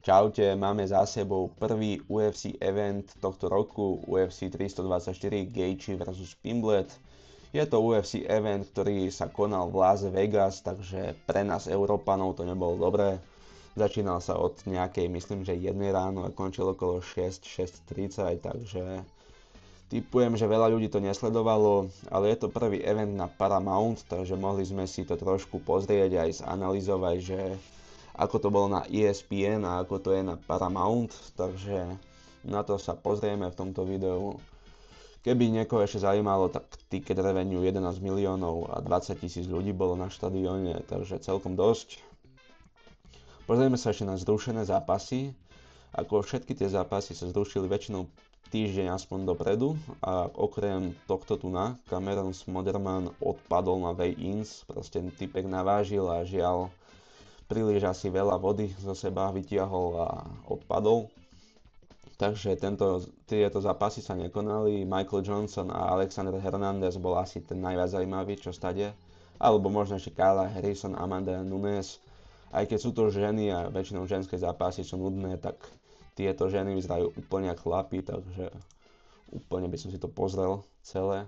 Čaute, máme za sebou prvý UFC event tohto roku, UFC 324 Gaethje vs Pimblet. Je to UFC event, ktorý sa konal v Las Vegas, takže pre nás Európanov to nebolo dobré. Začínal sa od nejakej, myslím, že 1 ráno a končil okolo 6:30, takže tipujem, že veľa ľudí to nesledovalo, ale je to prvý event na Paramount, takže mohli sme si to trošku pozrieť aj zanalizovať, že ako to bolo na ESPN a ako to je na Paramount, takže na to sa pozrieme v tomto videu. Keby niekoho ešte zaujímalo, tak ticket revenue 11 miliónov a 20 000 ľudí bolo na štadióne, takže celkom dosť. Pozrieme sa ešte na zrušené zápasy. Ako všetky tie zápasy sa zrušili väčšinou týždeň aspoň dopredu a okrem tohto tu na Cameron Smotherman odpadol na weigh-ins, proste typek navážil a žiaľ príliš asi veľa vody zo seba vytiahol a odpadol. Takže tieto zápasy sa nekonali. Michael Johnson a Alexander Hernandez bol asi ten najviac zaujímavý, čo stade. Alebo možno ešte Kayla Harrison, Amanda Nunes. Aj keď sú to ženy a väčšinou ženské zápasy sú nudné, tak tieto ženy vyzerajú úplne ako chlapi, takže úplne by som si to pozrel celé.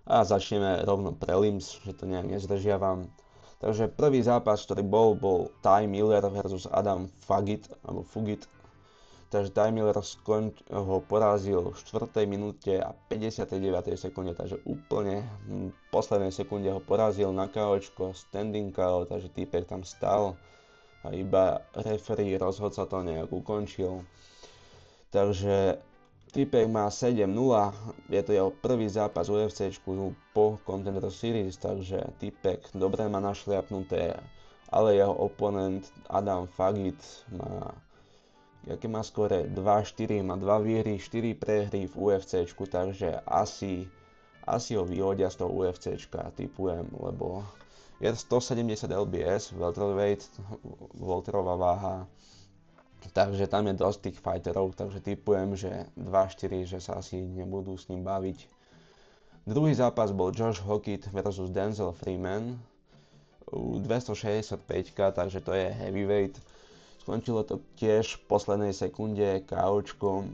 A začneme rovno prelims, že to nejak nezdržiavam. Takže prvý zápas, ktorý bol Ty Miller versus Adam Fugit. Takže Ty Miller ho porazil v 4. minúte a 59. sekunde, takže úplne v poslednej sekunde ho porazil na KOčko, standing KO, takže týpek tam stal a iba referee rozhodca to nejak ukončil. Takže týpek má 7-0, je to jeho prvý zápas v UFCčku po Contender Series, takže týpek dobre má našliapnuté, ale jeho oponent Adam Fugit má, jaké má skóre 2-4, má 2 výhry, 4 prehry v UFCčku, takže asi ho vyhodia z toho UFCčka, tipujem, lebo je 170 lbs, welterová váha. Takže tam je dosť tých fighterov, takže tipujem, že 2-4, že sa asi nebudú s ním baviť. Druhý zápas bol Josh Hockett versus Denzel Freeman. 265, takže to je heavyweight. Skončilo to tiež v poslednej sekunde KOčko.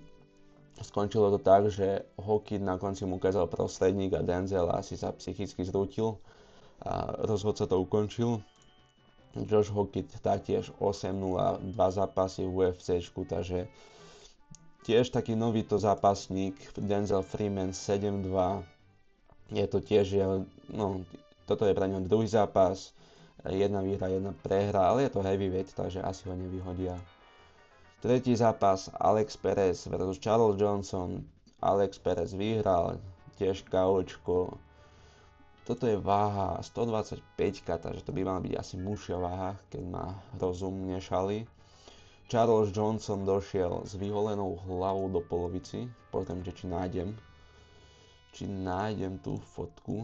Skončilo to tak, že Hockett na konci mu ukázal prostredník a Denzel asi sa psychicky zrútil a rozhodca to ukončil. Josh Hockett taktiež 8-0, 2 zápasy v UFCčku, takže tiež taký novýto zápasník. Denzel Freeman 7-2, je to tiež, toto je pre ňo druhý zápas, 1 výhra, 1 prehra, ale je to heavyweight, takže asi ho nevyhodia. Tretí zápas Alex Perez versus Charles Johnson. Alex Perez vyhral, tiež KOčko. Toto je váha 125, takže to by mala byť asi mužšia váha, keď má rozum nešali. Charles Johnson došiel s vyholenou hlavou do polovici. Pozriem, že či nájdem tú fotku.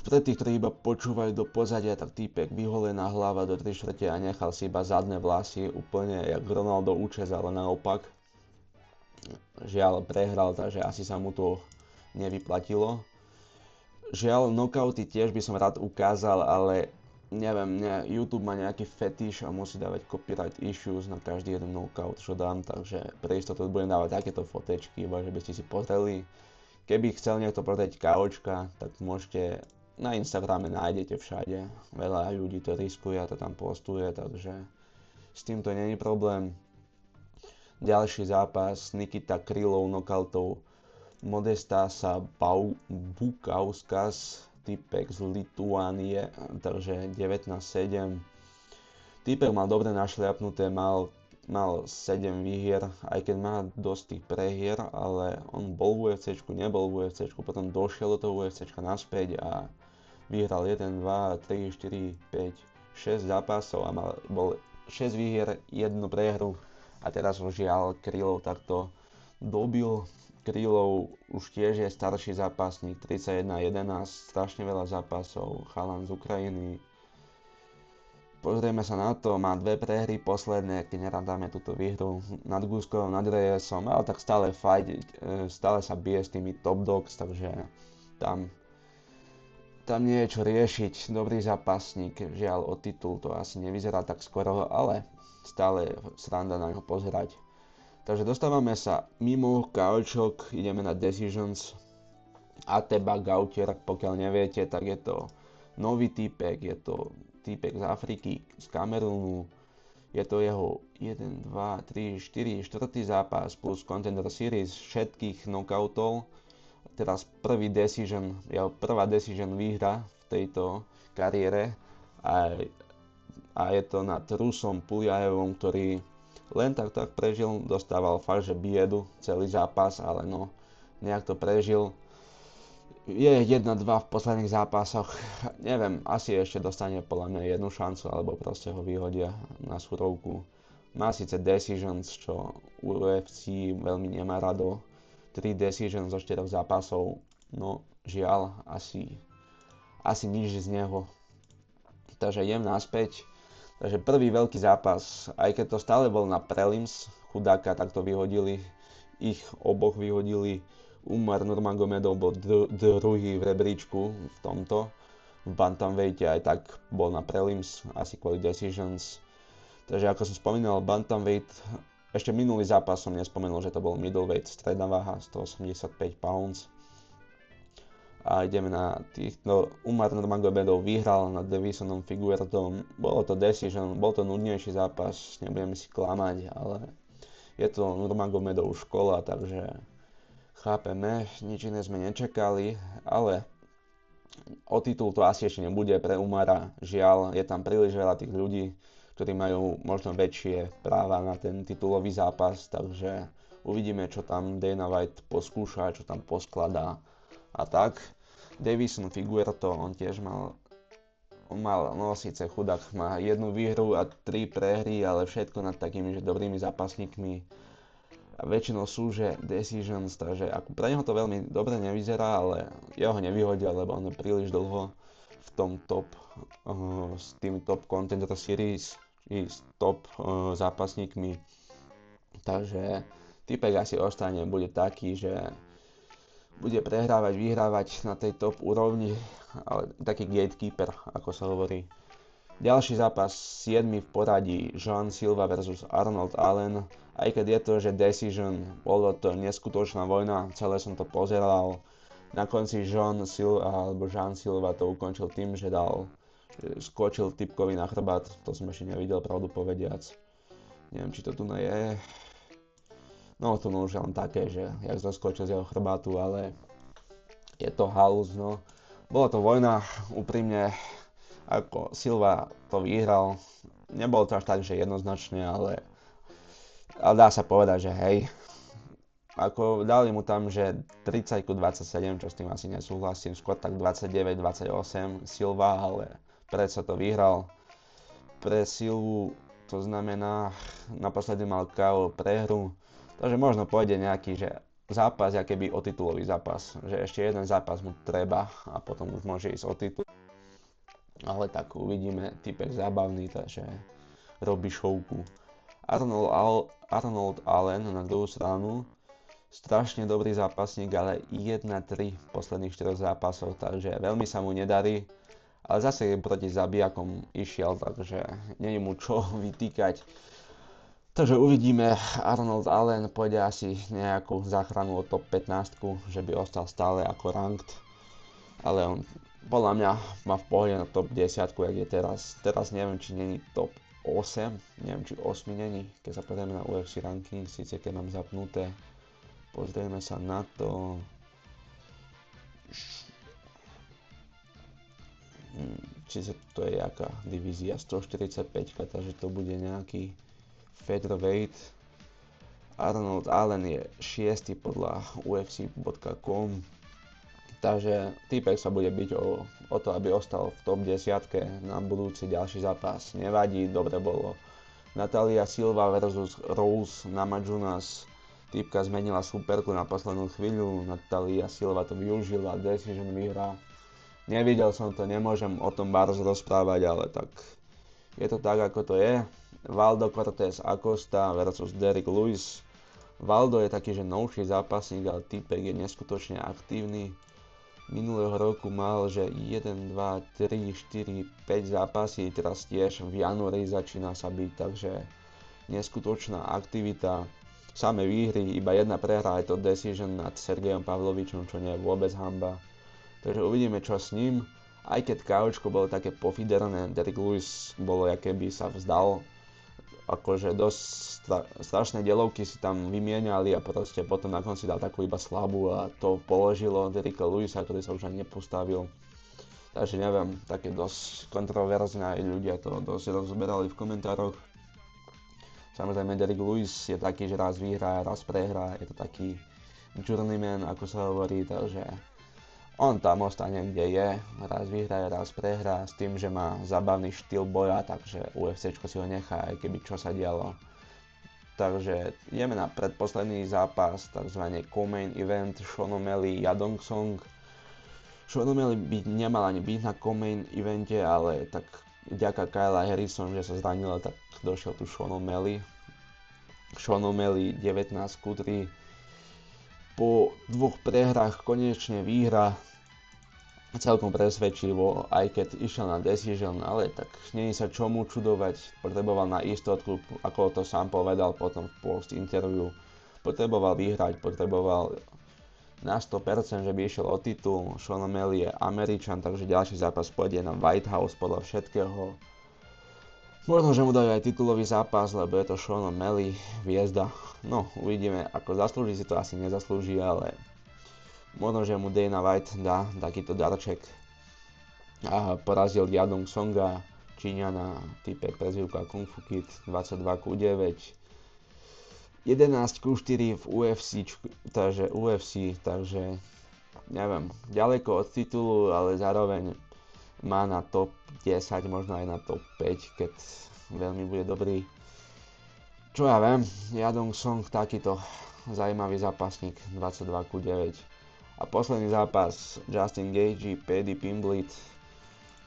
Pre tých, ktorí iba počúvajú do pozadia, tak týpek vyholená hlava do 3/4 a nechal si iba zadné vlasy, úplne jak Ronaldo Účes, ale naopak. Žiaľ prehral, takže asi sa mu to nevyplatilo. Žiaľ, knockouty tiež by som rád ukázal, ale neviem, YouTube má nejaký fetiš a musí dávať copyright issues na každý jeden knockout, čo dám, takže pre istotu budem dávať takéto fotečky, iba že by ste si pozreli. Keby chcel niekto pozrieť KOčka, tak môžete, na Instagrame nájdete všade, veľa ľudí to riskuje a to tam postuje, takže s týmto není problém. Ďalší zápas Nikita Krylov knockoutou Modestasa Bukauskas, typek z Lituánie, takže 19-7. Typek mal dobre našliapnuté, mal 7 výhier, aj keď má dosť tých prehier, ale on bol v UFCčku, nebol v UFCčku, potom došiel do toho UFCčka naspäť a vyhral 1, 2, 3, 4, 5, 6 zápasov a bol 6 výhier, 1 prehru. A teraz ho žiaľ Krylov takto dobil. Krylov už tiež je starší zápasník, 31-11, strašne veľa zápasov, chalan z Ukrajiny. Pozrieme sa na to, má 2 prehry posledné, keď nerátame túto výhru nad Guskovom, nad Reyesom, ale tak stále sa bije s tými top dogs, takže tam tam nie je čo riešiť, dobrý zápasník, žiaľ o titul to asi nevyzerá tak skoro, ale stále je sranda na ňo pozerať. Takže dostávame sa mimo kaučok, ideme na Decisions. Ateba Gautier, pokiaľ neviete, tak je to nový týpek, je to týpek z Afriky, z Kamerunu. Je to jeho 1, 2, 3, 4, 4. zápas plus Contender Series všetkých knockoutov. Teraz prvý decision, jeho prvá decision výhra v tejto kariére a je to nad Rusom Puljajevom, ktorý len tak prežil, dostával fakt, že biedu celý zápas, ale no, nejak to prežil. Je 1-2 v posledných zápasoch, neviem, asi ešte dostane podľa mňa jednu šancu, alebo proste ho vyhodia na surovku. Má síce decisions, čo UFC veľmi nemá rado, 3 decisions zo 4 zápasov, no žiaľ, asi nič z neho. Takže idem naspäť. Takže prvý veľký zápas, aj keď to stále bol na prelims, chudáka takto vyhodili, ich oboch vyhodili. Umar Nurmagomedov bol druhý v rebríčku v tomto. V bantamweighte aj tak bol na prelims, asi kvôli decisions. Takže ako som spomínal, bantamweight, ešte minulý zápas som nespomenul, že to bol middleweight, stredná váha, 185 pounds. A ideme na týchto, Umar Nurmagomedov vyhral nad Davisonom Figueiredom. Bolo to decision, bol to nudnejší zápas, nebudeme si klamať, ale je to Nurmagomedov škola, takže chápeme, nič iné sme nečakali, ale o titul to asi ešte nebude pre Umara, žiaľ, je tam príliš veľa tých ľudí, ktorí majú možno väčšie práva na ten titulový zápas, takže uvidíme, čo tam Dana White poskúša, čo tam poskladá a tak. Davison Figueiredo, on tiež mal, no síce chudák má jednu výhru a 3 prehry, ale všetko nad takými že dobrými zápasníkmi. A väčšinou sú, že decisions, takže ako pre neho to veľmi dobre nevyzerá, ale jeho nevyhodia, lebo on je príliš dlho v tom top, s tými top Contender Series i s top zápasníkmi. Takže typek asi ostane, bude taký, že bude prehrávať, vyhrávať na tej top úrovni, ale taký gatekeeper, ako sa hovorí. Ďalší zápas, 7. v poradí, Joan Silva vs Arnold Allen. Aj keď je to, že decision, bolo to neskutočná vojna, celé som to pozeral. Na konci Joan Silva to ukončil tým, že skočil typkovi na chrbát, to som ešte nevidel, pravdu povediac. Neviem, či to tu je. No to už len také, že jak zaskočil z jeho chrbátu, ale je to halus, no. Bola to vojna, úprimne, ako Silva to vyhral. Nebolo to až tak, že jednoznačne, ale dá sa povedať, že hej. Ako dali mu tam, že 30-27, čo s tým asi nesúhlasím, skôr tak 29-28 Silva, ale predsa to vyhral. Pre Silvu to znamená, naposledy mal KO prehru, takže možno pôjde nejaký, že zápas, keby o titulový zápas, že ešte jeden zápas mu treba a potom už môže ísť o titul. Ale tak uvidíme, typek zábavný, takže robí šovku. Arnold Allen na druhú stranu, strašne dobrý zápasník, ale 1-3 v posledných 4 zápasoch, takže veľmi sa mu nedarí. Ale zase proti zabijakom išiel, takže nie je mu čo vytýkať. Takže uvidíme, Arnold Allen pôjde asi nejakú záchranu o top 15, že by ostal stále ako ranked. Ale on podľa mňa má v pohode na top 10, jak je teraz. Teraz neviem, či není top 8, neviem, či 8 není, keď sa pozrieme na UFC ranking, síce keď mám zapnuté. Pozrieme sa na to. Čiže to je jaká divízia 145, takže to bude nejaký featherweight. Arnold Allen je 6. podľa UFC.com, takže týpek sa bude byť o to, aby ostal v top 10 na budúci ďalší zápas. Nevadí, dobre bolo. Natalia Silva vs Rose Namajunas. Týpka zmenila superku na poslednú chvíľu, Natalia Silva to využila, decision vyhrá. Nevidel som to, nemôžem o tom Bars rozprávať, ale tak je to tak, ako to je. Valdo Cortés Acosta versus Derrick Lewis. Valdo je taký, že novší zápasník, ale týpek je neskutočne aktívny. minulého roku mal, že 1, 2, 3, 4, 5 zápasy, teraz tiež v januári začína sa byť, takže neskutočná aktivita. Samé výhry, iba jedna prehra, je to decision nad Sergejom Pavlovičom, čo nie je vôbec hanba. Takže uvidíme, čo s ním. Aj keď KOčko bolo také pofiderné, Derrick Lewis bolo, aké by sa vzdal. Akože dosť strašné delovky si tam vymieniali a proste potom na konci dal takú iba slabú a to položilo Derricka Lewisa, ktorý sa už ani nepostavil. Takže neviem, také dosť kontroverzné, aj ľudia to dosť rozberali v komentároch. Samozrejme Derrick Lewis je taký, že raz vyhrá, raz prehrá, je to taký journeyman, ako sa hovorí, takže on tam ostane, kde je, raz vyhraje, raz prehrá, s tým, že má zábavný štýl boja, takže UFCčko si ho nechá, aj keby čo sa dialo. Takže ideme na predposledný zápas, tzv. Co-main event Sean O'Malley, Yadong Song. Sean O'Malley by nemal ani byť na co-main evente, ale tak vďaka Kyle Harrison, že sa zranil, tak došiel tu Sean O'Malley. Sean O'Malley 19-3. Po dvoch prehrách konečne výhra, celkom presvedčivo, aj keď išiel na decision, ale tak nie je sa čomu čudovať, potreboval na istotku, ako to sám povedal potom v post interview, potreboval vyhrať, potreboval na 100%, že by išiel o titul. Sean O'Malley je Američan, takže ďalší zápas pôjde na White House podľa všetkého. Možno, že mu dajú aj titulový zápas, lebo je to Sean O'Malley, hviezda. No, uvidíme, ako zaslúži si to, asi nezaslúži, ale možno, že mu Dana White dá takýto darček. A porazil Yadong Songa, Číňana, typek prezývka Kung Fu Kid, 22-9. 11-4 v UFC, takže neviem, ďaleko od titulu, ale zároveň má na top 10, možno aj na top 5, keď veľmi bude dobrý. Čo ja viem, Yadong Song, takýto zaujímavý zápasník, 22-9. A posledný zápas, Justin Gaethje, Paddy Pimblett.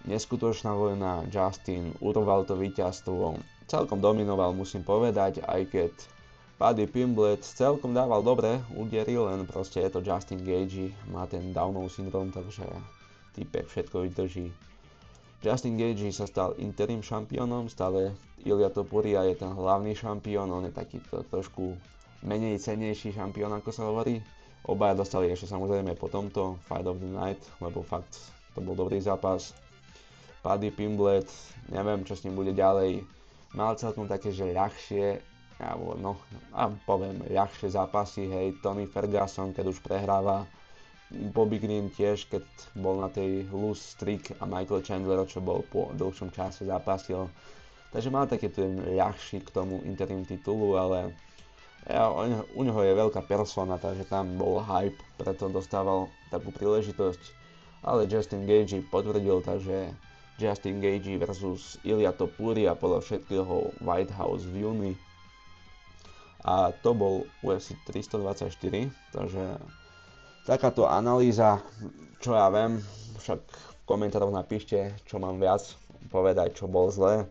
Neskutočná vojna, Justin urval to víťazstvo. Celkom dominoval, musím povedať, aj keď Paddy Pimblett celkom dával dobre údery, len proste je to Justin Gaethje, má ten Downov syndrom, takže typek všetko vydrží. Justin Gaethje sa stal interim šampiónom, stále Ilia Topuria je ten hlavný šampión, on je takýto trošku menej cennejší šampión, ako sa hovorí. Obaja dostali ešte samozrejme po tomto Fight of the Night, lebo fakt to bol dobrý zápas. Paddy Pimblett, neviem čo s ním bude ďalej, mal celkom také, že ľahšie, poviem, ľahšie zápasy, hej, Tony Ferguson, keď už prehráva, Bobby Green tiež, keď bol na tej lose streak a Michael Chandler, čo bol po dlhšom čase zápasil. Takže mal taký ten ľahší k tomu interim titulu, ale u neho je veľká persona, takže tam bol hype, preto dostával takú príležitosť. Ale Justin Gaethje potvrdil, takže Justin Gaethje versus Ilia Topuria podľa všetkého White House v júni. A to bol UFC 324, takže takáto analýza, čo ja viem, však v komentároch napíšte, čo mám viac povedať, čo bol zlé.